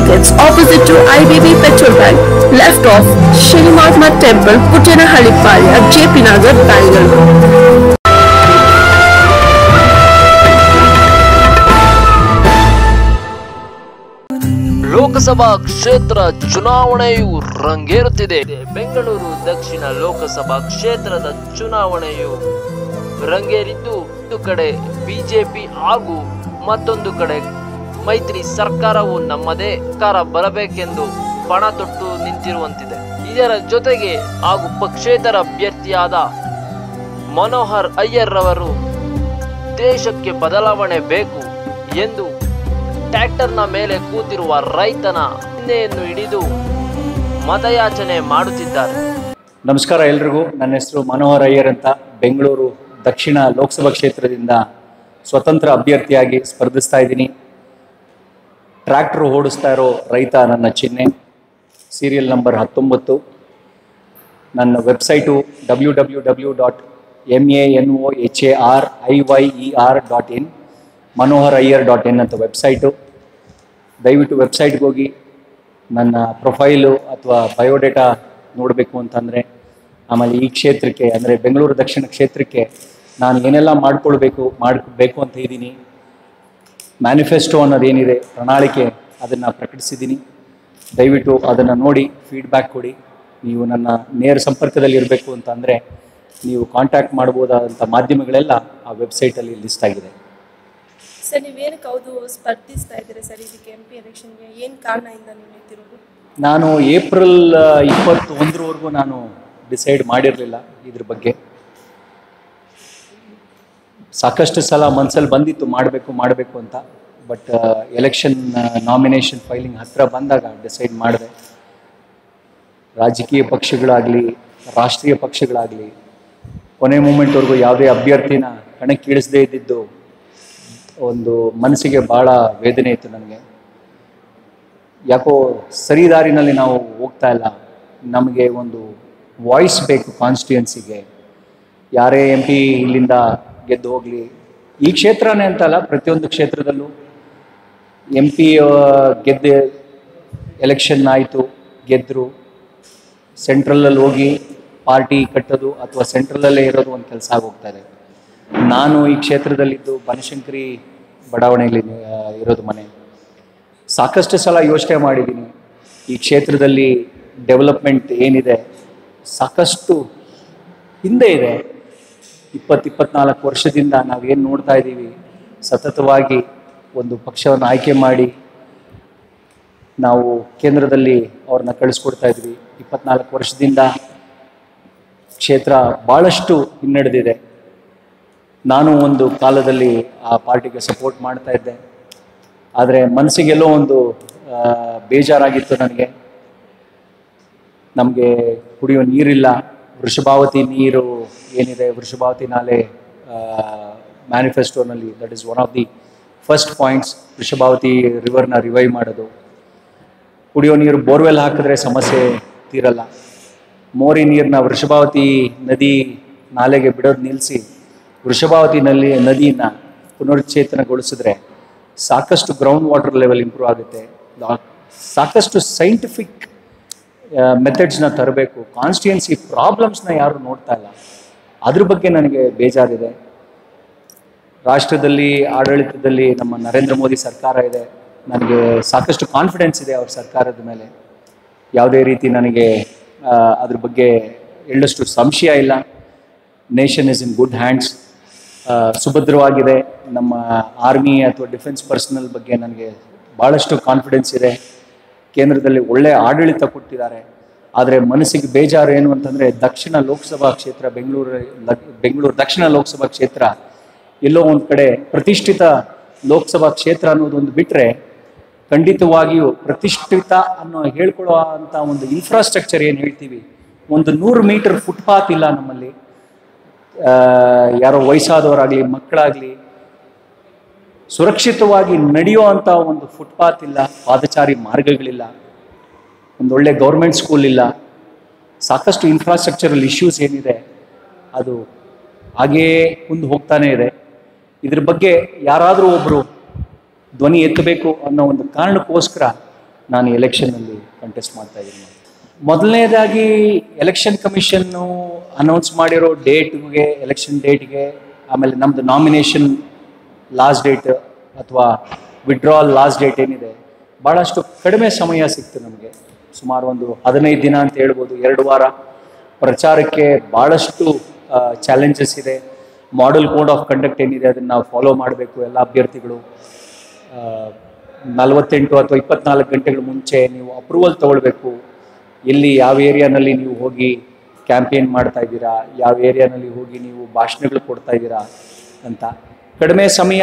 Markets opposite to IBB Petrol Bank, left off Shinimatma Temple, Puttenahalli Palya, JP Nagar, Bangalore. Lok Sabha ಕ್ಷೇತ್ರ ಚುನಾವಣೆಯು ರಂಗೇರುತ್ತಿದೆ. ಬೆಂಗಳೂರು ದಕ್ಷಿಣ ಲೋಕಸಭಾ ಕ್ಷೇತ್ರದ ಚುನಾವಣೆಯು ರಂಗೇರಿದ್ದು, ಒಂದು ಕಡೆ BJP ಹಾಗೂ ಮತ್ತೊಂದು ಕಡೆ ಮೈತ್ರಿ ಸರ್ಕಾರವು ನಮ್ಮದೇ ಸರ್ಕಾರ ಬರಬೇಕೆಂದು ಪಣ ತೊಟ್ಟು ನಿಂತಿರುವಂತಿದೆ. ಇದರ ಜೊತೆಗೆ ಹಾಗೂ ಪಕ್ಷೇತರ ಅಭ್ಯರ್ಥಿಯಾದ ಮನೋಹರ್ ಅಯ್ಯರ್ ರವರು ದೇಶಕ್ಕೆ ಬದಲಾವಣೆ ಬೇಕು ಎಂದು ಟ್ರ್ಯಾಕ್ಟರ್ನ ಮೇಲೆ ಕೂತಿರುವ ರೈತನ ಹಿಂದೆಯನ್ನು ಹಿಡಿದು ಮತಯಾಚನೆ ಮಾಡುತ್ತಿದ್ದಾರೆ. ನಮಸ್ಕಾರ ಎಲ್ರಿಗೂ. ನನ್ನ ಹೆಸರು ಮನೋಹರ್ ಅಯ್ಯರ್ ಅಂತ. ಬೆಂಗಳೂರು ದಕ್ಷಿಣ ಲೋಕಸಭಾ ಕ್ಷೇತ್ರದಿಂದ ಸ್ವತಂತ್ರ ಅಭ್ಯರ್ಥಿಯಾಗಿ ಸ್ಪರ್ಧಿಸ್ತಾ ಇದ್ದೀನಿ. ಟ್ರ್ಯಾಕ್ಟರ್ ಓಡಿಸ್ತಾ ಇರೋ ರೈತ ನನ್ನ ಚಿಹ್ನೆ, ಸೀರಿಯಲ್ ನಂಬರ್ 19. ನನ್ನ ವೆಬ್ಸೈಟು www.manohariyer.in manoharayyar.in ಅಂತ ವೆಬ್ಸೈಟು. ದಯವಿಟ್ಟು ವೆಬ್ಸೈಟ್ಗೆ ಹೋಗಿ ನನ್ನ ಪ್ರೊಫೈಲು ಅಥವಾ ಬಯೋಡೇಟಾ ನೋಡಬೇಕು ಅಂತಂದರೆ, ಆಮೇಲೆ ಈ ಕ್ಷೇತ್ರಕ್ಕೆ ಅಂದರೆ ಬೆಂಗಳೂರು ದಕ್ಷಿಣ ಕ್ಷೇತ್ರಕ್ಕೆ ನಾನು ಏನೆಲ್ಲ ಮಾಡಬೇಕು ಅಂತ ಇದ್ದೀನಿ, ಮ್ಯಾನಿಫೆಸ್ಟೋ ಅನ್ನೋದೇನಿದೆ ಪ್ರಣಾಳಿಕೆ, ಅದನ್ನು ಪ್ರಕಟಿಸಿದ್ದೀನಿ. ದಯವಿಟ್ಟು ಅದನ್ನು ನೋಡಿ ಫೀಡ್ಬ್ಯಾಕ್ ಕೊಡಿ. ನೀವು ನನ್ನ ನೇರ ಸಂಪರ್ಕದಲ್ಲಿ ಇರಬೇಕು ಅಂತ ಅಂದರೆ ನೀವು ಕಾಂಟ್ಯಾಕ್ಟ್ ಮಾಡ್ಬೋದಾದಂಥ ಮಾಧ್ಯಮಗಳೆಲ್ಲ ಆ ವೆಬ್ಸೈಟಲ್ಲಿ ಲಿಸ್ಟ್ ಆಗಿದೆ. ಸರ್, ನೀವೇನಕ್ಕೆ ಹೌದು ಸ್ಪರ್ಧಿಸ್ತಾ ಇದ್ದೀರಾ ಸರ್ ಇದಕ್ಕೆ MP ಎಲೆಕ್ಷನ್ಗೆ? ಏನು ಕಾರಣದಿಂದ ನೀವು ನಿಂತಿರೋದು? ನಾನು ಏಪ್ರಿಲ್ 21ರವರೆಗೂ ನಾನು ಡಿಸೈಡ್ ಮಾಡಿರಲಿಲ್ಲ ಇದ್ರ ಬಗ್ಗೆ. ಸಾಕಷ್ಟು ಸಲ ಮನಸ್ಸಲ್ಲಿ ಬಂದಿತ್ತು ಮಾಡಬೇಕು ಅಂತ. ಬಟ್ ಎಲೆಕ್ಷನ್ ನಾಮಿನೇಷನ್ ಫೈಲಿಂಗ್ ಹತ್ತಿರ ಬಂದಾಗ ಡಿಸೈಡ್ ಮಾಡಿದೆ. ರಾಜಕೀಯ ಪಕ್ಷಗಳಾಗಲಿ ರಾಷ್ಟ್ರೀಯ ಪಕ್ಷಗಳಾಗಲಿ ಕೊನೆ ಮೂಮೆಂಟ್ವರೆಗೂ ಯಾವುದೇ ಅಭ್ಯರ್ಥಿನ ಕಣಕ್ಕಿಳಿಸದೇ ಇದ್ದಿದ್ದು ಒಂದು ಮನಸ್ಸಿಗೆ ಭಾಳ ವೇದನೆ ಇತ್ತು ನನಗೆ. ಯಾಕೋ ಸರಿ ದಾರಿನಲ್ಲಿ ನಾವು ಹೋಗ್ತಾ ಇಲ್ಲ. ನಮಗೆ ಒಂದು ವಾಯ್ಸ್ ಬೇಕು ಕಾನ್ಸ್ಟಿಟ್ಯೂನ್ಸಿಗೆ. ಯಾರೇ MP ಇಲ್ಲಿಂದ ಗೆದ್ದು ಹೋಗಲಿ, ಈ ಕ್ಷೇತ್ರನೇ ಅಂತಲ್ಲ ಪ್ರತಿಯೊಂದು ಕ್ಷೇತ್ರದಲ್ಲೂ MP ಗೆದ್ದು ಎಲೆಕ್ಷನ್ ಆಯಿತು, ಗೆದ್ದರು, ಸೆಂಟ್ರಲಲ್ಲಿ ಹೋಗಿ ಪಾರ್ಟಿ ಕಟ್ಟೋದು ಅಥವಾ ಸೆಂಟ್ರಲಲ್ಲೇ ಇರೋದು ಒಂದು ಕೆಲಸ ಆಗೋಗ್ತಾ ಇದೆ. ನಾನು ಈ ಕ್ಷೇತ್ರದಲ್ಲಿದ್ದು ಬನಶಂಕರಿ ಬಡಾವಣೆಯಲ್ಲಿ ಇರೋದು ಮನೆ. ಸಾಕಷ್ಟು ಸಲ ಯೋಚನೆ ಮಾಡಿದ್ದೀನಿ, ಈ ಕ್ಷೇತ್ರದಲ್ಲಿ ಡೆವಲಪ್ಮೆಂಟ್ ಏನಿದೆ ಸಾಕಷ್ಟು ಹಿಂದೆ ಇದೆ. 20-24 ವರ್ಷದಿಂದ ನಾವೇನು ನೋಡ್ತಾ ಇದ್ದೀವಿ, ಸತತವಾಗಿ ಒಂದು ಪಕ್ಷವನ್ನು ಆಯ್ಕೆ ಮಾಡಿ ನಾವು ಕೇಂದ್ರದಲ್ಲಿ ಅವ್ರನ್ನ ಕಳಿಸ್ಕೊಡ್ತಾ ಇದ್ವಿ. 24 ವರ್ಷದಿಂದ ಕ್ಷೇತ್ರ ಭಾಳಷ್ಟು ಹಿನ್ನಡೆದಿದೆ. ನಾನು ಒಂದು ಕಾಲದಲ್ಲಿ ಆ ಪಾರ್ಟಿಗೆ ಸಪೋರ್ಟ್ ಮಾಡ್ತಾ ಇದ್ದೆ. ಆದರೆ ಮನಸ್ಸಿಗೆಲ್ಲೋ ಒಂದು ಬೇಜಾರಾಗಿತ್ತು ನನಗೆ. ನಮಗೆ ಕುಡಿಯೋ ನೀರಿಲ್ಲ. ವೃಷಭಾವತಿ ನೀರು ಏನಿದೆ, ವೃಷಭಾವತಿ ನಾಲೆ ಮ್ಯಾನಿಫೆಸ್ಟೋನಲ್ಲಿ that is one of the first points. Vrishabhavathi ರಿವರ್ನ ರಿವೈವ್ ಮಾಡೋದು. ಕುಡಿಯೋ ನೀರು ಬೋರ್ವೆಲ್ ಹಾಕಿದ್ರೆ ಸಮಸ್ಯೆ ತೀರಲ್ಲ. ಮೋರಿ ನೀರನ್ನ ವೃಷಭಾವತಿ ನದಿ ನಾಲೆಗೆ ಬಿಡೋದು ನಿಲ್ಲಿಸಿ ವೃಷಭಾವತಿ ನದಿನ ಪುನರುಚ್ಚೇತನಗೊಳಿಸಿದ್ರೆ ಸಾಕಷ್ಟು ಗ್ರೌಂಡ್ ವಾಟರ್ ಲೆವೆಲ್ ಇಂಪ್ರೂವ್ ಆಗುತ್ತೆ. ಸಾಕಷ್ಟು ಸೈಂಟಿಫಿಕ್ ಮೆಥಡ್ಸ್ನ ತರಬೇಕು. ಕಾನ್ಸ್ಟಿಟ್ಯೂನ್ಸಿ ಪ್ರಾಬ್ಲಮ್ಸ್ನ ಯಾರು ನೋಡ್ತಾ ಇಲ್ಲ. ಅದ್ರ ಬಗ್ಗೆ ನನಗೆ ಬೇಜಾರಿದೆ. ರಾಷ್ಟ್ರದಲ್ಲಿ ಆಡಳಿತದಲ್ಲಿ ನಮ್ಮ ನರೇಂದ್ರ ಮೋದಿ ಸರ್ಕಾರ ಇದೆ. ನನಗೆ ಸಾಕಷ್ಟು ಕಾನ್ಫಿಡೆನ್ಸ್ ಇದೆ ಅವ್ರ ಸರ್ಕಾರದ ಮೇಲೆ. ಯಾವುದೇ ರೀತಿ ನನಗೆ ಅದ್ರ ಬಗ್ಗೆ ಎಳ್ಳಷ್ಟು ಸಂಶಯ ಇಲ್ಲ. Nation is in good hands. ಸುಭದ್ರವಾಗಿದೆ. ನಮ್ಮ ಆರ್ಮಿ ಅಥವಾ ಡಿಫೆನ್ಸ್ ಪರ್ಸನಲ್ ಬಗ್ಗೆ ನನಗೆ ಭಾಳಷ್ಟು ಕಾನ್ಫಿಡೆನ್ಸ್ ಇದೆ. ಕೇಂದ್ರದಲ್ಲಿ ಒಳ್ಳೆಯ ಆಡಳಿತ ಕೊಟ್ಟಿದ್ದಾರೆ. ಆದರೆ ಮನಸ್ಸಿಗೆ ಬೇಜಾರು ಏನು ಅಂತಂದರೆ, ದಕ್ಷಿಣ ಲೋಕಸಭಾ ಕ್ಷೇತ್ರ ಬೆಂಗಳೂರು ದಕ್ಷಿಣ ಲೋಕಸಭಾ ಕ್ಷೇತ್ರ ಎಲ್ಲೋ ಒಂದು ಕಡೆ ಪ್ರತಿಷ್ಠಿತ ಲೋಕಸಭಾ ಕ್ಷೇತ್ರ ಅನ್ನೋದೊಂದು ಬಿಟ್ಟರೆ, ಖಂಡಿತವಾಗಿಯೂ ಪ್ರತಿಷ್ಠಿತ ಅನ್ನೋ ಹೇಳ್ಕೊಳ್ಳೋ ಅಂಥ ಒಂದು ಇನ್ಫ್ರಾಸ್ಟ್ರಕ್ಚರ್ ಏನು ಹೇಳ್ತೀವಿ, ಒಂದು 100 ಮೀಟರ್ ಫುಟ್ಪಾತ್ ಇಲ್ಲ ನಮ್ಮಲ್ಲಿ. ಯಾರೋ ವಯಸ್ಸಾದವರಾಗಲಿ ಮಕ್ಕಳಾಗಲಿ ಸುರಕ್ಷಿತವಾಗಿ ನಡೆಯೋ ಅಂಥ ಒಂದು ಫುಟ್ಪಾತ್ ಇಲ್ಲ, ಪಾದಚಾರಿ ಮಾರ್ಗಗಳಿಲ್ಲ, ಒಂದೊಳ್ಳೆ ಗೌರ್ಮೆಂಟ್ ಸ್ಕೂಲ್ ಇಲ್ಲ. ಸಾಕಷ್ಟು ಇನ್ಫ್ರಾಸ್ಟ್ರಕ್ಚರಲ್ ಇಶ್ಯೂಸ್ ಏನಿದೆ ಅದು ಹಾಗೇ ಮುಂದೆ ಹೋಗ್ತಾನೆ ಇದೆ. ಇದ್ರ ಬಗ್ಗೆ ಯಾರಾದರೂ ಒಬ್ಬರು ಧ್ವನಿ ಎತ್ತಬೇಕು ಅನ್ನೋ ಒಂದು ಕಾರಣಕ್ಕೋಸ್ಕರ ನಾನು ಎಲೆಕ್ಷನ್ನಲ್ಲಿ ಕಂಟೆಸ್ಟ್ ಮಾಡ್ತಾ ಇದ್ದೀನಿ. ಮೊದಲನೇದಾಗಿ ಎಲೆಕ್ಷನ್ ಕಮಿಷನ್ನು ಅನೌನ್ಸ್ ಮಾಡಿರೋ ಡೇಟ್ಗೆ, ಎಲೆಕ್ಷನ್ ಡೇಟ್ಗೆ, ಆಮೇಲೆ ನಮ್ಮದು ನಾಮಿನೇಷನ್ ಲಾಸ್ಟ್ ಡೇಟ್ ಅಥವಾ ವಿಡ್ರಾಲ್ ಲಾಸ್ಟ್ ಡೇಟ್ ಏನಿದೆ, ಭಾಳಷ್ಟು ಕಡಿಮೆ ಸಮಯ ಸಿಕ್ತು ನಮಗೆ. ಸುಮಾರು ಒಂದು 15 ದಿನ ಅಂತ ಹೇಳ್ಬೋದು, 2 ವಾರ. ಪ್ರಚಾರಕ್ಕೆ ಭಾಳಷ್ಟು ಚಾಲೆಂಜಸ್ ಇದೆ. ಮಾಡೆಲ್ ಕೋಡ್ ಆಫ್ ಕಂಡಕ್ಟ್ ಏನಿದೆ ಅದನ್ನು ನಾವು ಫಾಲೋ ಮಾಡಬೇಕು. ಎಲ್ಲ ಅಭ್ಯರ್ಥಿಗಳು 48 ಅಥವಾ 24 ಗಂಟೆಗಳ ಮುಂಚೆ ನೀವು ಅಪ್ರೂವಲ್ ತೊಗೊಳ್ಬೇಕು. ಎಲ್ಲಿ ಯಾವ ಏರಿಯಾನಲ್ಲಿ ನೀವು ಹೋಗಿ ಕ್ಯಾಂಪೇನ್ ಮಾಡ್ತಾ ಇದ್ದೀರಾ, ಯಾವ ಏರಿಯಾನಲ್ಲಿ ಹೋಗಿ ನೀವು ಭಾಷಣಗಳು ಕೊಡ್ತಾ ಇದ್ದೀರಾ ಅಂತ. ಕಡಿಮೆ ಸಮಯ,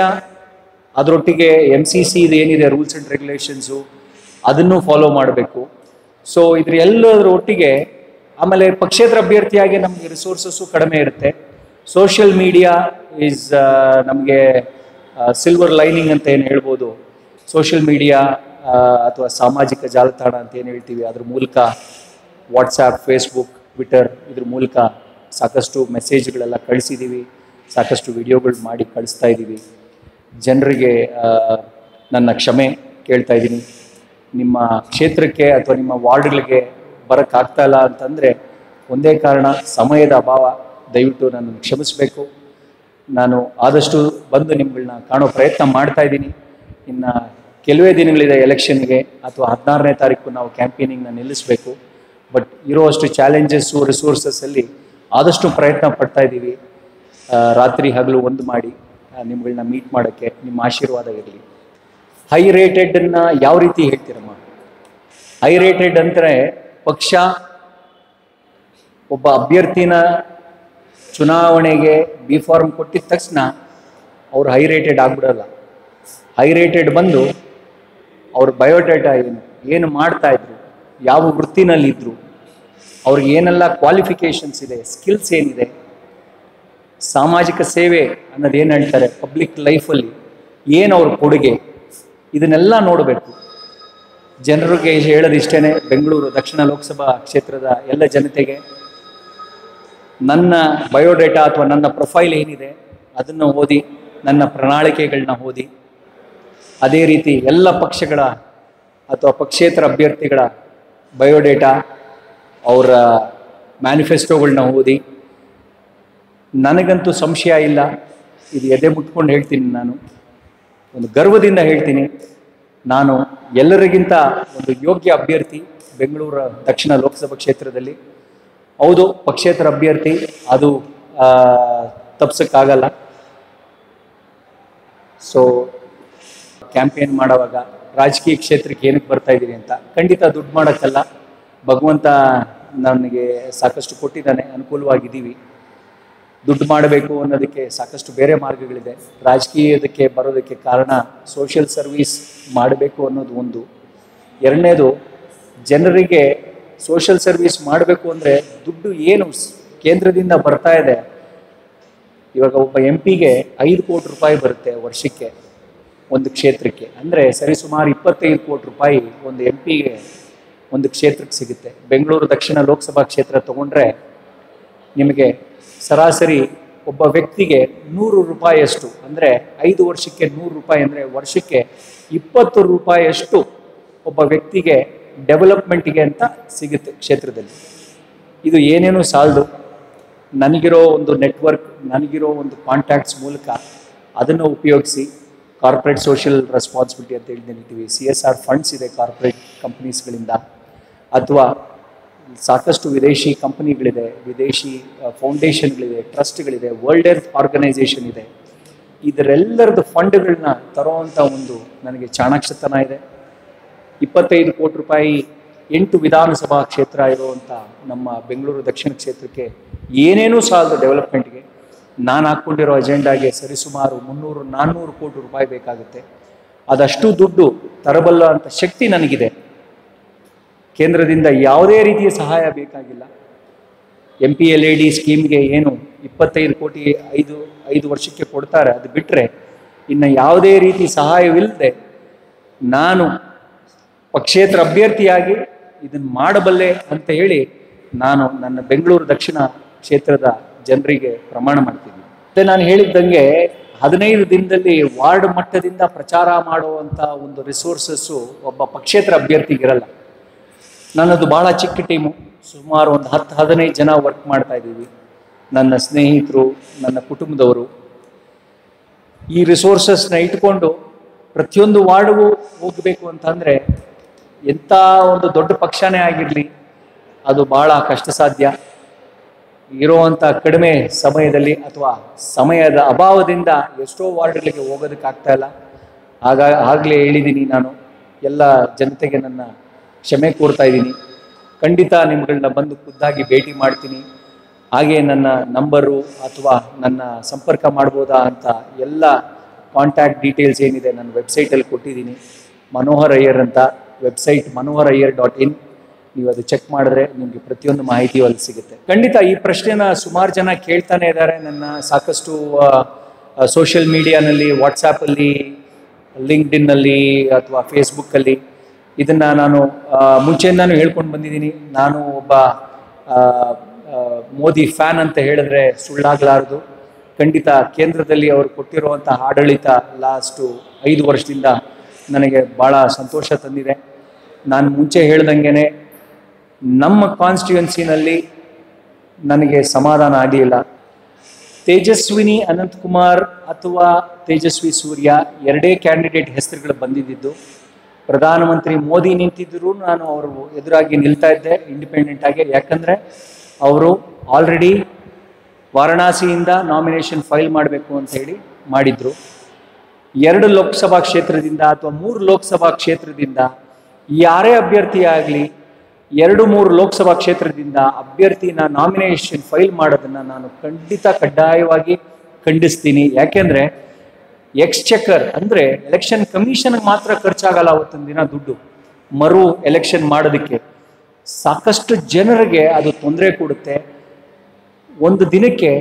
ಅದರೊಟ್ಟಿಗೆ MCC ಇದು ಏನಿದೆ ರೂಲ್ಸ್ ಆ್ಯಂಡ್ ರೆಗ್ಯುಲೇಷನ್ಸು ಅದನ್ನು ಫಾಲೋ ಮಾಡಬೇಕು. ಸೊ ಇದ್ರ ಎಲ್ಲದರ ಒಟ್ಟಿಗೆ ಆಮೇಲೆ ಪಕ್ಷೇತರ ಅಭ್ಯರ್ಥಿಯಾಗಿ ನಮಗೆ ರಿಸೋರ್ಸಸ್ಸು ಕಡಿಮೆ ಇರುತ್ತೆ. ಸೋಷಿಯಲ್ ಮೀಡಿಯಾ ಈಸ್ ನಮಗೆ ಸಿಲ್ವರ್ ಲೈನಿಂಗ್ ಅಂತ ಏನು ಹೇಳ್ಬೋದು. ಸೋಷಿಯಲ್ ಮೀಡಿಯಾ ಅಥವಾ ಸಾಮಾಜಿಕ ಜಾಲತಾಣ ಅಂತ ಏನು ಹೇಳ್ತೀವಿ, ಅದ್ರ ಮೂಲಕ ವಾಟ್ಸಾಪ್, ಫೇಸ್ಬುಕ್, ಟ್ವಿಟರ್ ಇದ್ರ ಮೂಲಕ ಸಾಕಷ್ಟು ಮೆಸೇಜ್ಗಳೆಲ್ಲ ಕಳಿಸಿದ್ದೀವಿ, ಸಾಕಷ್ಟು ವಿಡಿಯೋಗಳು ಮಾಡಿ ಕಳಿಸ್ತಾ ಇದ್ದೀವಿ. ಜನರಿಗೆ ನನ್ನ ಕ್ಷಮೆ ಕೇಳ್ತಾ ಇದ್ದೀನಿ. ನಿಮ್ಮ ಕ್ಷೇತ್ರಕ್ಕೆ ಅಥವಾ ನಿಮ್ಮ ವಾರ್ಡ್ಗಳಿಗೆ ಬರೋಕ್ಕಾಗ್ತಾ ಇಲ್ಲ ಅಂತಂದರೆ ಒಂದೇ ಕಾರಣ, ಸಮಯದ ಅಭಾವ. ದಯವಿಟ್ಟು ನನ್ನನ್ನು ಕ್ಷಮಿಸಬೇಕು. ನಾನು ಆದಷ್ಟು ಬಂದು ನಿಮ್ಗಳನ್ನ ಕಾಣೋ ಪ್ರಯತ್ನ ಮಾಡ್ತಾ ಇದ್ದೀನಿ. ಇನ್ನು ಕೆಲವೇ ದಿನಗಳಿದೆ ಎಲೆಕ್ಷನ್ಗೆ, ಅಥವಾ 16ನೇ ತಾರೀಕು ನಾವು ಕ್ಯಾಂಪೇನಿಂಗ್ನ ನಿಲ್ಲಿಸಬೇಕು. ಬಟ್ ಇರೋಷ್ಟು ಚಾಲೆಂಜಸ್ಸು, ರಿಸೋರ್ಸಸ್ಸಲ್ಲಿ ಆದಷ್ಟು ಪ್ರಯತ್ನ ಪಡ್ತಾ ಇದ್ದೀವಿ. ರಾತ್ರಿ ಹಗಲು ಒಂದು ಮಾಡಿ ನಿಮ್ಗಳನ್ನ ಮೀಟ್ ಮಾಡೋಕ್ಕೆ ನಿಮ್ಮ ಆಶೀರ್ವಾದ ಇರಲಿ. ಹೈ ರೇಟೆಡನ್ನು ಯಾವ ರೀತಿ ಹೇಳ್ತೀರಮ್ಮ? ಹೈ ರೇಟೆಡ್ ಅಂದರೆ ಪಕ್ಷ ಒಬ್ಬ ಅಭ್ಯರ್ಥಿನ ಚುನಾವಣೆಗೆ ಬಿ ಫಾರ್ಮ್ ಕೊಟ್ಟಿದ ತಕ್ಷಣ ಅವ್ರು ಹೈ ರೇಟೆಡ್ ಆಗ್ಬಿಡಲ್ಲ. ಹೈ ರೇಟೆಡ್ ಬಂದು ಅವ್ರ ಬಯೋಡೇಟಾ ಏನು ಮಾಡ್ತಾ ಇದ್ರು, ಯಾವ ವೃತ್ತಿನಲ್ಲಿದ್ದರು, ಅವ್ರಿಗೆ ಏನೆಲ್ಲ ಕ್ವಾಲಿಫಿಕೇಷನ್ಸ್ ಇದೆ, ಸ್ಕಿಲ್ಸ್ ಏನಿದೆ, ಸಾಮಾಜಿಕ ಸೇವೆ ಅನ್ನೋದು ಏನು ಹೇಳ್ತಾರೆ, ಪಬ್ಲಿಕ್ ಲೈಫಲ್ಲಿ ಏನು ಅವ್ರ ಕೊಡುಗೆ, ಇದನ್ನೆಲ್ಲ ನೋಡಬೇಕು. ಜನರಿಗೆ ಹೇಳೋದಿಷ್ಟೇ, ಬೆಂಗಳೂರು ದಕ್ಷಿಣ ಲೋಕಸಭಾ ಕ್ಷೇತ್ರದ ಎಲ್ಲ ಜನತೆಗೆ ನನ್ನ ಬಯೋಡೇಟಾ ಅಥವಾ ನನ್ನ ಪ್ರೊಫೈಲ್ ಏನಿದೆ ಅದನ್ನು ಓದಿ, ನನ್ನ ಪ್ರಣಾಳಿಕೆಗಳನ್ನ ಓದಿ, ಅದೇ ರೀತಿ ಎಲ್ಲ ಪಕ್ಷಗಳ ಅಥವಾ ಪಕ್ಷೇತರ ಅಭ್ಯರ್ಥಿಗಳ ಬಯೋಡೇಟಾ, ಅವರ ಮ್ಯಾನಿಫೆಸ್ಟೋಗಳನ್ನ ಓದಿ. ನನಗಂತೂ ಸಂಶಯ ಇಲ್ಲ, ಇದು ಎದೆ ಮುಟ್ಕೊಂಡು ಹೇಳ್ತೀನಿ, ನಾನು ಒಂದು ಗರ್ವದಿಂದ ಹೇಳ್ತೀನಿ, ನಾನು ಎಲ್ಲರಿಗಿಂತ ಒಂದು ಯೋಗ್ಯ ಅಭ್ಯರ್ಥಿ ಬೆಂಗಳೂರು ದಕ್ಷಿಣ ಲೋಕಸಭಾ ಕ್ಷೇತ್ರದಲ್ಲಿ. ಹೌದು, ಪಕ್ಷೇತರ ಅಭ್ಯರ್ಥಿ, ಅದು ತಪ್ಸಕ್ಕಾಗಲ್ಲ. ಸೊ ಕ್ಯಾಂಪೇನ್ ಮಾಡುವಾಗ ರಾಜಕೀಯ ಕ್ಷೇತ್ರಕ್ಕೆ ಏನಕ್ಕೆ ಬರ್ತಾ ಇದ್ದೀನಿ ಅಂತ, ಖಂಡಿತ ದುಡ್ಡು ಮಾಡೋಕ್ಕಲ್ಲ. ಭಗವಂತ ನನಗೆ ಸಾಕಷ್ಟು ಕೊಟ್ಟಿದ್ದಾನೆ, ಅನುಕೂಲವಾಗಿದ್ದೀವಿ. ದುಡ್ಡು ಮಾಡಬೇಕು ಅನ್ನೋದಕ್ಕೆ ಸಾಕಷ್ಟು ಬೇರೆ ಮಾರ್ಗಗಳಿದೆ. ರಾಜಕೀಯದಕ್ಕೆ ಬರೋದಕ್ಕೆ ಕಾರಣ ಸೋಷಿಯಲ್ ಸರ್ವೀಸ್ ಮಾಡಬೇಕು ಅನ್ನೋದು ಒಂದು. ಎರಡನೇದು, ಜನರಿಗೆ ಸೋಷಿಯಲ್ ಸರ್ವೀಸ್ ಮಾಡಬೇಕು ಅಂದರೆ ದುಡ್ಡು ಏನು ಕೇಂದ್ರದಿಂದ ಬರ್ತಾ ಇದೆ. ಇವಾಗ ಒಬ್ಬ MP ಗೆ 5 ಕೋಟಿ ರೂಪಾಯಿ ಬರುತ್ತೆ ವರ್ಷಕ್ಕೆ ಒಂದು ಕ್ಷೇತ್ರಕ್ಕೆ. ಅಂದರೆ ಸರಿಸುಮಾರು 25 ಕೋಟಿ ರೂಪಾಯಿ ಒಂದು MP ಗೆ ಒಂದು ಕ್ಷೇತ್ರಕ್ಕೆ ಸಿಗುತ್ತೆ. ಬೆಂಗಳೂರು ದಕ್ಷಿಣ ಲೋಕಸಭಾ ಕ್ಷೇತ್ರ ತಗೊಂಡ್ರೆ ನಿಮಗೆ ಸರಾಸರಿ ಒಬ್ಬ ವ್ಯಕ್ತಿಗೆ 100 ರೂಪಾಯಿಯಷ್ಟು, ಅಂದರೆ 5 ವರ್ಷಕ್ಕೆ 100 ರೂಪಾಯಿ, ಅಂದರೆ ವರ್ಷಕ್ಕೆ 20 ರೂಪಾಯಿಯಷ್ಟು ಒಬ್ಬ ವ್ಯಕ್ತಿಗೆ ಡೆವಲಪ್ಮೆಂಟ್ಗೆ ಅಂತ ಸಿಗುತ್ತೆ ಕ್ಷೇತ್ರದಲ್ಲಿ. ಇದು ಏನೇನೂ ಸಾಲದು. ನನಗಿರೋ ಒಂದು ನೆಟ್ವರ್ಕ್, ನನಗಿರೋ ಒಂದು ಕಾಂಟ್ಯಾಕ್ಟ್ಸ್ ಮೂಲಕ ಅದನ್ನು ಉಪಯೋಗಿಸಿ ಕಾರ್ಪೊರೇಟ್ ಸೋಷಿಯಲ್ ರೆಸ್ಪಾನ್ಸಿಬಿಲಿಟಿ ಅಂತ ಹೇಳ್ತೀವಿ, CSR ಫಂಡ್ಸ್ ಇದೆ ಕಾರ್ಪೊರೇಟ್ ಕಂಪ್ನೀಸ್ಗಳಿಂದ, ಅಥವಾ ಸಾಕಷ್ಟು ವಿದೇಶಿ ಕಂಪನಿಗಳಿದೆ, ವಿದೇಶಿ ಫೌಂಡೇಶನ್ಗಳಿದೆ, ಟ್ರಸ್ಟ್ಗಳಿದೆ, ವರ್ಲ್ಡ್ ಹೆಲ್ತ್ ಆರ್ಗನೈಸೇಷನ್ ಇದೆ. ಇದರೆಲ್ಲರದ್ದು ಫಂಡ್ಗಳನ್ನ ತರೋವಂಥ ಒಂದು ನನಗೆ ಚಾಣಾಕ್ಷತನ ಇದೆ. 25 ಕೋಟಿ ರೂಪಾಯಿ 8 ವಿಧಾನಸಭಾ ಕ್ಷೇತ್ರ ಇರುವಂಥ ನಮ್ಮ ಬೆಂಗಳೂರು ದಕ್ಷಿಣ ಕ್ಷೇತ್ರಕ್ಕೆ ಏನೇನೂ ಸಾಲದು ಡೆವಲಪ್ಮೆಂಟ್ಗೆ. ನಾನು ಹಾಕ್ಕೊಂಡಿರೋ ಅಜೆಂಡಾಗೆ ಸರಿಸುಮಾರು 300-400 ಕೋಟಿ ರೂಪಾಯಿ ಬೇಕಾಗುತ್ತೆ. ಅದಷ್ಟು ದುಡ್ಡು ತರಬಲ್ಲ ಅಂತ ಶಕ್ತಿ ನನಗಿದೆ. ಕೇಂದ್ರದಿಂದ ಯಾವುದೇ ರೀತಿಯ ಸಹಾಯ ಬೇಕಾಗಿಲ್ಲ. MPLAD ಸ್ಕೀಮ್ಗೆ ಏನು 25 ಕೋಟಿ 5 ವರ್ಷಕ್ಕೆ ಕೊಡ್ತಾರೆ, ಅದು ಬಿಟ್ಟರೆ ಇನ್ನು ಯಾವುದೇ ರೀತಿ ಸಹಾಯವಿಲ್ಲದೆ ನಾನು ಪಕ್ಷೇತರ ಅಭ್ಯರ್ಥಿಯಾಗಿ ಇದನ್ನು ಮಾಡಬಲ್ಲೆ ಅಂತ ಹೇಳಿ ನಾನು ನನ್ನ ಬೆಂಗಳೂರು ದಕ್ಷಿಣ ಕ್ಷೇತ್ರದ ಜನರಿಗೆ ಪ್ರಮಾಣ ಮಾಡ್ತೀನಿ. ಮತ್ತು ನಾನು ಹೇಳಿದ್ದಂಗೆ 15 ದಿನದಲ್ಲಿ ವಾರ್ಡ್ ಮಟ್ಟದಿಂದ ಪ್ರಚಾರ ಮಾಡುವಂಥ ಒಂದು ರಿಸೋರ್ಸಸ್ಸು ಒಬ್ಬ ಪಕ್ಷೇತರ ಅಭ್ಯರ್ಥಿಗಿರಲ್ಲ. ನನ್ನದು ಭಾಳ ಚಿಕ್ಕ ಟೀಮು, ಸುಮಾರು ಒಂದು 10-15 ಜನ ವರ್ಕ್ ಮಾಡ್ತಾ ಇದ್ದೀವಿ. ನನ್ನ ಸ್ನೇಹಿತರು, ನನ್ನ ಕುಟುಂಬದವರು. ಈ ರಿಸೋರ್ಸಸ್ನ ಇಟ್ಕೊಂಡು ಪ್ರತಿಯೊಂದು ವಾರ್ಡ್ಗೂ ಹೋಗಬೇಕು ಅಂತಂದರೆ ಎಂಥ ಒಂದು ದೊಡ್ಡ ಪಕ್ಷನೇ ಆಗಿರಲಿ ಅದು ಭಾಳ ಕಷ್ಟ ಸಾಧ್ಯ. ಇರುವಂಥ ಕಡಿಮೆ ಸಮಯದಲ್ಲಿ ಅಥವಾ ಸಮಯದ ಅಭಾವದಿಂದ ಎಷ್ಟೋ ವಾರ್ಡ್ಗಳಿಗೆ ಹೋಗೋದಕ್ಕಾಗ್ತಾ ಇಲ್ಲ. ಆಗಲೇ ಹೇಳಿದ್ದೀನಿ, ನಾನು ಎಲ್ಲ ಜನತೆಗೆ ನನ್ನ ಕ್ಷಮೆ ಕೋರ್ತಾ ಇದ್ದೀನಿ. ಖಂಡಿತ ನಿಮ್ಗಳನ್ನ ಬಂದು ಖುದ್ದಾಗಿ ಭೇಟಿ ಮಾಡ್ತೀನಿ. ಹಾಗೆ ನನ್ನ ನಂಬರು ಅಥವಾ ನನ್ನ ಸಂಪರ್ಕ ಮಾಡ್ಬೋದಾ ಅಂತ ಎಲ್ಲ ಕಾಂಟ್ಯಾಕ್ಟ್ ಡೀಟೇಲ್ಸ್ ಏನಿದೆ ನನ್ನ ವೆಬ್ಸೈಟಲ್ಲಿ ಕೊಟ್ಟಿದ್ದೀನಿ. ಮನೋಹರ್ ಅಯ್ಯರ್ ಅಂತ ವೆಬ್ಸೈಟ್ manoharayyar.in. ನೀವು ಅದು ಚೆಕ್ ಮಾಡಿದ್ರೆ ನಿಮಗೆ ಪ್ರತಿಯೊಂದು ಮಾಹಿತಿಯು ಅಲ್ಲಿ ಸಿಗುತ್ತೆ. ಖಂಡಿತ ಈ ಪ್ರಶ್ನೆನ ಸುಮಾರು ಜನ ಕೇಳ್ತಾನೆ ಇದ್ದಾರೆ. ನನ್ನ ಸಾಕಷ್ಟು ಸೋಷಿಯಲ್ ಮೀಡಿಯಾನಲ್ಲಿ, ವಾಟ್ಸಾಪಲ್ಲಿ, ಲಿಂಕ್ಡ್ಇನ್ನಲ್ಲಿ ಅಥವಾ ಫೇಸ್ಬುಕ್ಕಲ್ಲಿ ಇದನ್ನು ನಾನು ಮುಂಚೆಯಿಂದಾನು ಹೇಳ್ಕೊಂಡು ಬಂದಿದ್ದೀನಿ. ನಾನು ಒಬ್ಬ ಮೋದಿ ಫ್ಯಾನ್ ಅಂತ ಹೇಳಿದ್ರೆ ಸುಳ್ಳಾಗಲಾರದು. ಖಂಡಿತ ಕೇಂದ್ರದಲ್ಲಿ ಅವರು ಕೊಟ್ಟಿರುವಂಥ ಆಡಳಿತ ಲಾಸ್ಟು 5 ವರ್ಷದಿಂದ ನನಗೆ ಭಾಳ ಸಂತೋಷ ತಂದಿದೆ. ನಾನು ಮುಂಚೆ ಹೇಳ್ದಂಗೆ ನಮ್ಮ ಕಾನ್ಸ್ಟಿಟ್ಯೂನ್ಸಿನಲ್ಲಿ ನನಗೆ ಸಮಾಧಾನ ಆಗಲಿಲ್ಲ. ತೇಜಸ್ವಿನಿ ಅನಂತಕುಮಾರ್ ಅಥವಾ ತೇಜಸ್ವಿ ಸೂರ್ಯ ಎರಡೇ ಕ್ಯಾಂಡಿಡೇಟ್ ಹೆಸರುಗಳು ಬಂದಿದ್ದು. ಪ್ರಧಾನಮಂತ್ರಿ ಮೋದಿ ನಿಂತಿದ್ದರೂ ನಾನು ಅವರು ಎದುರಾಗಿ ನಿಲ್ತಾ ಇದ್ದೆ ಇಂಡಿಪೆಂಡೆಂಟ್ ಆಗಿ. ಯಾಕಂದರೆ ಅವರು ಆಲ್ರೆಡಿ ವಾರಣಾಸಿಯಿಂದ ನಾಮಿನೇಷನ್ ಫೈಲ್ ಮಾಡಬೇಕು ಅಂತ ಹೇಳಿ ಮಾಡಿದ್ರು. 2 ಲೋಕಸಭಾ ಕ್ಷೇತ್ರದಿಂದ ಅಥವಾ 3 ಲೋಕಸಭಾ ಕ್ಷೇತ್ರದಿಂದ ಯಾರೇ ಅಭ್ಯರ್ಥಿ ಆಗಲಿ 2-3 ಲೋಕಸಭಾ ಕ್ಷೇತ್ರದಿಂದ ಅಭ್ಯರ್ಥಿನ ನಾಮಿನೇಷನ್ ಫೈಲ್ ಮಾಡೋದನ್ನು ನಾನು ಖಂಡಿತ ಕಡ್ಡಾಯವಾಗಿ ಖಂಡಿಸ್ತೀನಿ. ಯಾಕೆಂದರೆ ಎಕ್ಸ್ಚೆಕರ್ ಅಂದರೆ ಎಲೆಕ್ಷನ್ ಕಮಿಷನ್ಗೆ ಮಾತ್ರ ಖರ್ಚಾಗಲ್ಲ ಅವತ್ತೊಂದು ದಿನ ದುಡ್ಡು. ಮರು ಎಲೆಕ್ಷನ್ ಮಾಡೋದಕ್ಕೆ ಸಾಕಷ್ಟು ಜನರಿಗೆ ಅದು ತೊಂದರೆ ಕೊಡುತ್ತೆ. ಒಂದು ದಿನಕ್ಕೆ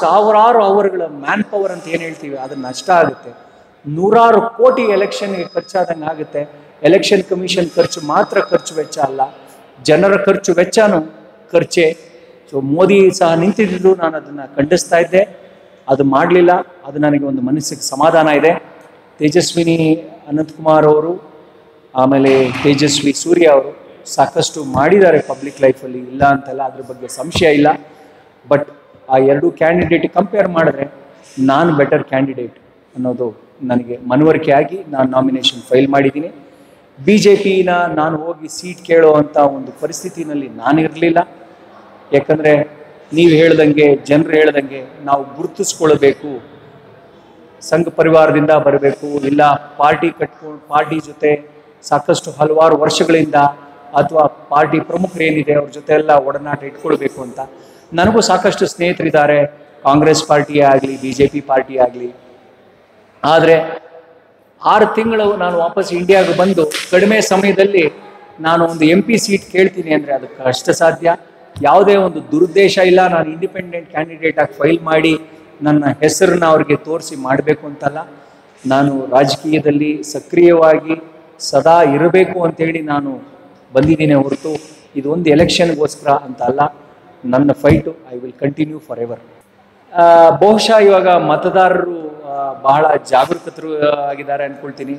ಸಾವಿರಾರು ಅವರ್ಗಳ ಮ್ಯಾನ್ ಪವರ್ ಅಂತ ಏನು ಹೇಳ್ತೀವಿ ಅದು ನಷ್ಟ ಆಗುತ್ತೆ. 100 ಕೋಟಿ ಎಲೆಕ್ಷನ್ಗೆ ಖರ್ಚಾದಂಗೆ ಆಗುತ್ತೆ. ಎಲೆಕ್ಷನ್ ಕಮಿಷನ್ ಖರ್ಚು ಮಾತ್ರ ಖರ್ಚು ವೆಚ್ಚ ಅಲ್ಲ, ಜನರ ಖರ್ಚು ವೆಚ್ಚನೂ ಖರ್ಚೆ. ಸೊ ಮೋದಿ ಸಹ ನಿಂತಿದ್ದು ನಾನು ಅದನ್ನು ಖಂಡಿಸ್ತಾ ಇದ್ದೆ. ಅದು ಮಾಡಲಿಲ್ಲ. ಅದು ನನಗೆ ಒಂದು ಮನಸ್ಸಿಗೆ ಸಮಾಧಾನ ಇದೆ. ತೇಜಸ್ವಿನಿ ಅನಂತಕುಮಾರ್ ಅವರು ಆಮೇಲೆ ತೇಜಸ್ವಿ ಸೂರ್ಯ ಅವರು ಸಾಕಷ್ಟು ಮಾಡಿದ್ದಾರೆ ಪಬ್ಲಿಕ್ ಲೈಫಲ್ಲಿ, ಇಲ್ಲ ಅಂತಲ್ಲ, ಅದ್ರ ಬಗ್ಗೆ ಸಂಶಯ ಇಲ್ಲ. ಬಟ್ ಆ 2 ಕ್ಯಾಂಡಿಡೇಟ್ ಕಂಪೇರ್ ಮಾಡಿದ್ರೆ ನಾನು ಬೆಟರ್ ಕ್ಯಾಂಡಿಡೇಟ್ ಅನ್ನೋದು ನನಗೆ ಮನವರಿಕೆ ಆಗಿ ನಾನು ನಾಮಿನೇಷನ್ ಫೈಲ್ ಮಾಡಿದ್ದೀನಿ. BJPನ ನಾನು ಹೋಗಿ ಸೀಟ್ ಕೇಳೋವಂಥ ಒಂದು ಪರಿಸ್ಥಿತಿನಲ್ಲಿ ನಾನಿರಲಿಲ್ಲ. ಯಾಕಂದರೆ ನೀವು ಹೇಳ್ದಂಗೆ, ಜನರು ಹೇಳ್ದಂಗೆ ನಾವು ಗುರುತಿಸ್ಕೊಳ್ಬೇಕು, ಸಂಘ ಪರಿವಾರದಿಂದ ಬರಬೇಕು, ಇಲ್ಲ ಪಾರ್ಟಿ ಕಟ್ಕೊಂಡು ಪಾರ್ಟಿ ಜೊತೆ ಸಾಕಷ್ಟು ಹಲವಾರು ವರ್ಷಗಳಿಂದ ಅಥವಾ ಪಾರ್ಟಿ ಪ್ರಮುಖರೇನಿದೆ ಅವ್ರ ಜೊತೆ ಎಲ್ಲ ಒಡನಾಟ ಇಟ್ಕೊಳ್ಬೇಕು ಅಂತ. ನನಗೂ ಸಾಕಷ್ಟು ಸ್ನೇಹಿತರಿದ್ದಾರೆ, ಕಾಂಗ್ರೆಸ್ ಪಾರ್ಟಿ ಆಗಲಿ BJP ಪಾರ್ಟಿ ಆಗಲಿ. ಆದರೆ 6 ತಿಂಗಳು ನಾನು ವಾಪಸ್ ಇಂಡಿಯಾಗೆ ಬಂದು ಕಡಿಮೆ ಸಮಯದಲ್ಲಿ ನಾನು ಒಂದು MP ಸೀಟ್ ಕೇಳ್ತೀನಿ ಅಂದರೆ ಅದು ಕಷ್ಟ ಸಾಧ್ಯ. ಯಾವುದೇ ಒಂದು ದುರುದ್ದೇಶ ಇಲ್ಲ. ನಾನು ಇಂಡಿಪೆಂಡೆಂಟ್ ಕ್ಯಾಂಡಿಡೇಟ್ ಆಗಿ ಫೈಲ್ ಮಾಡಿ ನನ್ನ ಹೆಸರನ್ನ ಅವ್ರಿಗೆ ತೋರಿಸಿ ಮಾಡಬೇಕು ಅಂತಲ್ಲ. ನಾನು ರಾಜಕೀಯದಲ್ಲಿ ಸಕ್ರಿಯವಾಗಿ ಸದಾ ಇರಬೇಕು ಅಂತೇಳಿ ನಾನು ಬಂದಿದ್ದೀನಿ ಹೊರತು ಇದು ಒಂದು ಎಲೆಕ್ಷನ್ಗೋಸ್ಕರ ಅಂತ ಅಲ್ಲ. ನನ್ನ fight I will continue for ever. ಬಹುಶಃ ಇವಾಗ ಮತದಾರರು ಬಹಳ ಜಾಗರೂಕತರು ಆಗಿದ್ದಾರೆ ಅಂದ್ಕೊಳ್ತೀನಿ.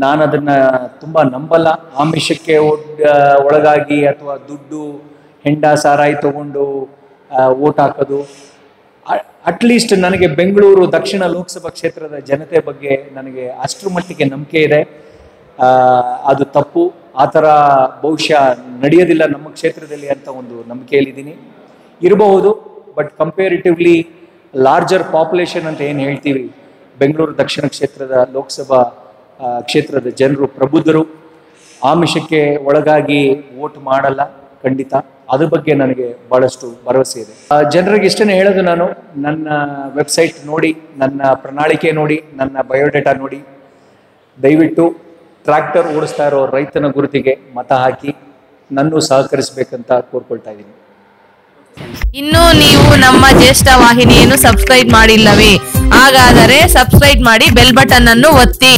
ನಾನು ಅದನ್ನು ತುಂಬ ನಂಬಲ್ಲ. ಆಮಿಷಕ್ಕೆ ಒಳಗಾಗಿ ಅಥವಾ ದುಡ್ಡು ಹೆಂಡ ಸಾರಾಯಿ ತಗೊಂಡು ವೋಟ್ ಹಾಕೋದು. ಅಟ್ಲೀಸ್ಟ್ ನನಗೆ ಬೆಂಗಳೂರು ದಕ್ಷಿಣ ಲೋಕಸಭಾ ಕ್ಷೇತ್ರದ ಜನತೆ ಬಗ್ಗೆ ನನಗೆ ಅಷ್ಟರ ಮಟ್ಟಿಗೆ ನಂಬಿಕೆ ಇದೆ. ಅದು ತಪ್ಪು, ಆ ಥರ ಬಹುಶಃ ನಡೆಯೋದಿಲ್ಲ ನಮ್ಮ ಕ್ಷೇತ್ರದಲ್ಲಿ ಅಂತ ಒಂದು ನಂಬಿಕೆಯಲ್ಲಿದ್ದೀನಿ. ಇರಬಹುದು, ಬಟ್ ಕಂಪೇರಿಟಿವ್ಲಿ ಲಾರ್ಜರ್ ಪಾಪ್ಯುಲೇಷನ್ ಅಂತ ಏನು ಹೇಳ್ತೀವಿ, ಬೆಂಗಳೂರು ದಕ್ಷಿಣ ಕ್ಷೇತ್ರದ ಲೋಕಸಭಾ ಕ್ಷೇತ್ರದ ಜನರು ಪ್ರಬುದ್ಧರು, ಆಮಿಷಕ್ಕೆ ಒಳಗಾಗಿ ವೋಟ್ ಮಾಡಲ್ಲ ಖಂಡಿತ. ಅದ್ರ ಬಗ್ಗೆ ನನಗೆ ಭಾಳಷ್ಟು ಭರವಸೆ ಇದೆ. ಜನರಿಗೆ ಇಷ್ಟೇ ಹೇಳೋದು, ನಾನು ನನ್ನ ವೆಬ್ಸೈಟ್ ನೋಡಿ, ನನ್ನ ಪ್ರಣಾಳಿಕೆ ನೋಡಿ, ನನ್ನ ಬಯೋಡೇಟಾ ನೋಡಿ, ದಯವಿಟ್ಟು ಟ್ರ್ಯಾಕ್ಟರ್ ಓಡಿಸ್ತಾ ಇರೋ ರೈತನ ಗುರುತಿಗೆ ಮತ ಹಾಕಿ ನನ್ನೂ ಸಹಕರಿಸಬೇಕಂತ ಕೋರ್ಕೊಳ್ತಾ ಇದ್ದೀನಿ. ಇನ್ನು ನೀವು ನಮ್ಮ ಜ್ಯೇಷ್ಠ ವಾಹಿನಿಯನ್ನು ಸಬ್ಸ್ಕ್ರೈಬ್ ಮಾಡಿಲ್ಲವೇ? ಹಾಗಾದರೆ ಸಬ್ಸ್ಕ್ರೈಬ್ ಮಾಡಿ, ಬೆಲ್ ಬಟನ್ ಅನ್ನು ಒತ್ತಿ.